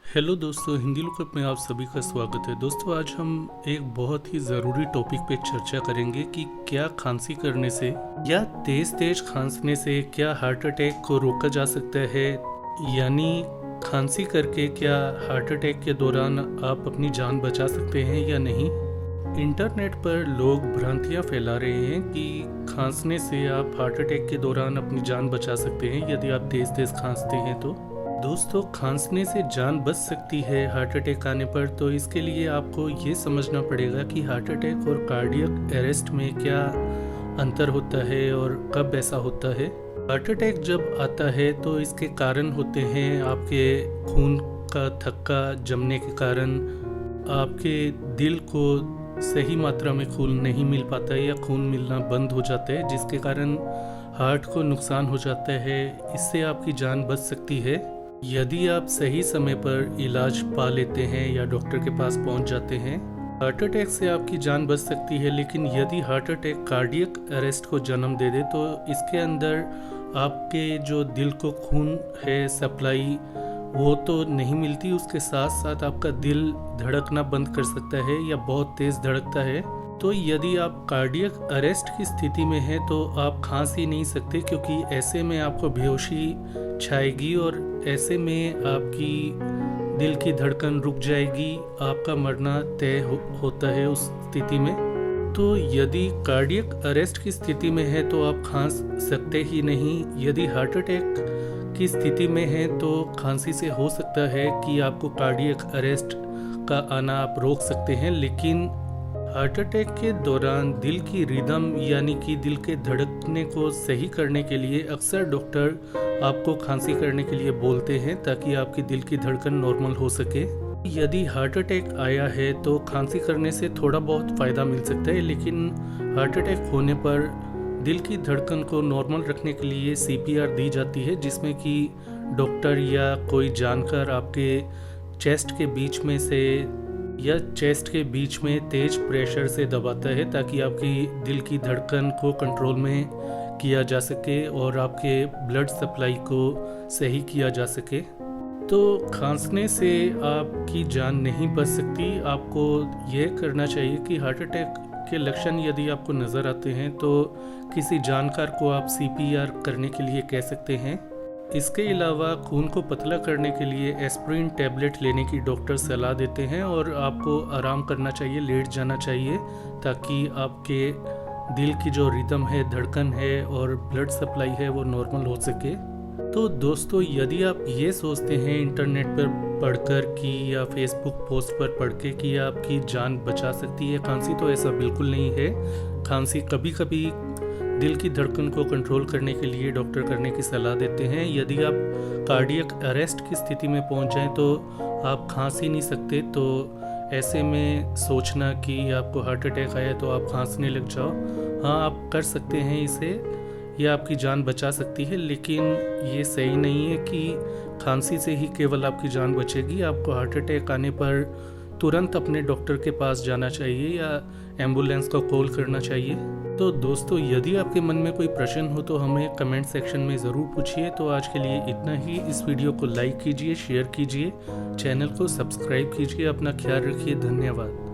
Hello दोस्तों, Hindi lookup में आप सभी का स्वागत है। दोस्तों, आज हम एक बहुत ही ज़रूरी टॉपिक पे चर्चा करेंगे कि क्या खांसी करने से या तेज तेज खांसने से क्या हार्ट अटैक को रोका जा सकता है, यानी खांसी करके क्या हार्ट अटैक के दौरान आप अपनी जान बचा सकते हैं या नहीं। इंटरनेट पर लोग भ्रांतियां फैला रहे हैं कि खांसने से आप हार्ट अटैक के दौरान अपनी जान बचा सकते हैं यदि आप तेज तेज खांसते हैं तो। दोस्तों, खांसने से जान बच सकती है हार्ट अटैक आने पर, तो इसके लिए आपको ये समझना पड़ेगा कि हार्ट अटैक और कार्डियक अरेस्ट में क्या अंतर होता है और कब ऐसा होता है। हार्ट अटैक जब आता है तो इसके कारण होते हैं आपके खून का थक्का जमने के कारण आपके दिल को सही मात्रा में खून नहीं मिल पाता है या खून मिलना बंद हो जाता है, जिसके कारण हार्ट को नुकसान हो जाता है। इससे आपकी जान बच सकती है यदि आप सही समय पर इलाज पा लेते हैं या डॉक्टर के पास पहुंच जाते हैं। हार्ट अटैक से आपकी जान बच सकती है, लेकिन यदि हार्ट अटैक कार्डियक अरेस्ट को जन्म दे दे तो इसके अंदर आपके जो दिल को खून है सप्लाई वो तो नहीं मिलती, उसके साथ साथ आपका दिल धड़कना बंद कर सकता है या बहुत तेज़ धड़कता है। तो यदि आप कार्डियक अरेस्ट की स्थिति में हैं तो आप खांस ही नहीं सकते, क्योंकि ऐसे में आपको बेहोशी छाएगी और ऐसे में आपकी दिल की धड़कन रुक जाएगी, आपका मरना तय होता है उस स्थिति में। तो यदि कार्डियक अरेस्ट की स्थिति में है तो आप खांस सकते ही नहीं। यदि हार्ट अटैक की स्थिति में है तो खांसी से हो सकता है कि आपको कार्डियक अरेस्ट का आना आप रोक सकते हैं, लेकिन हार्ट अटैक के दौरान दिल की रिदम यानी कि दिल के धड़कने को सही करने के लिए अक्सर डॉक्टर आपको खांसी करने के लिए बोलते हैं ताकि आपकी दिल की धड़कन नॉर्मल हो सके। यदि हार्ट अटैक आया है तो खांसी करने से थोड़ा बहुत फ़ायदा मिल सकता है, लेकिन हार्ट अटैक होने पर दिल की धड़कन को नॉर्मल रखने के लिए CPR दी जाती है, जिसमें कि डॉक्टर या कोई जानकार आपके चेस्ट के बीच में से या चेस्ट के बीच में तेज प्रेशर से दबाता है ताकि आपकी दिल की धड़कन को कंट्रोल में किया जा सके और आपके ब्लड सप्लाई को सही किया जा सके। तो खांसने से आपकी जान नहीं बच सकती। आपको यह करना चाहिए कि हार्ट अटैक के लक्षण यदि आपको नज़र आते हैं तो किसी जानकार को आप CPR करने के लिए कह सकते हैं। इसके अलावा खून को पतला करने के लिए एस्प्रिन टैबलेट लेने की डॉक्टर सलाह देते हैं और आपको आराम करना चाहिए, लेट जाना चाहिए, ताकि आपके दिल की जो रिदम है, धड़कन है और ब्लड सप्लाई है वो नॉर्मल हो सके। तो दोस्तों, यदि आप ये सोचते हैं इंटरनेट पर पढ़कर कि या फेसबुक पोस्ट पर पढ़ के कि आपकी जान बचा सकती है खांसी, तो ऐसा बिल्कुल नहीं है। खांसी कभी कभी दिल की धड़कन को कंट्रोल करने के लिए डॉक्टर करने की सलाह देते हैं। यदि आप कार्डियक अरेस्ट की स्थिति में पहुंच जाएं तो आप खांस ही नहीं सकते, तो ऐसे में सोचना कि आपको हार्ट अटैक आया तो आप खांसने लग जाओ, हाँ आप कर सकते हैं इसे, यह आपकी जान बचा सकती है, लेकिन ये सही नहीं है कि खांसी से ही केवल आपकी जान बचेगी। आपको हार्ट अटैक आने पर तुरंत अपने डॉक्टर के पास जाना चाहिए या एम्बुलेंस का कॉल करना चाहिए। तो दोस्तों, यदि आपके मन में कोई प्रश्न हो तो हमें कमेंट सेक्शन में ज़रूर पूछिए। तो आज के लिए इतना ही। इस वीडियो को लाइक कीजिए, शेयर कीजिए, चैनल को सब्सक्राइब कीजिए। अपना ख्याल रखिए। धन्यवाद।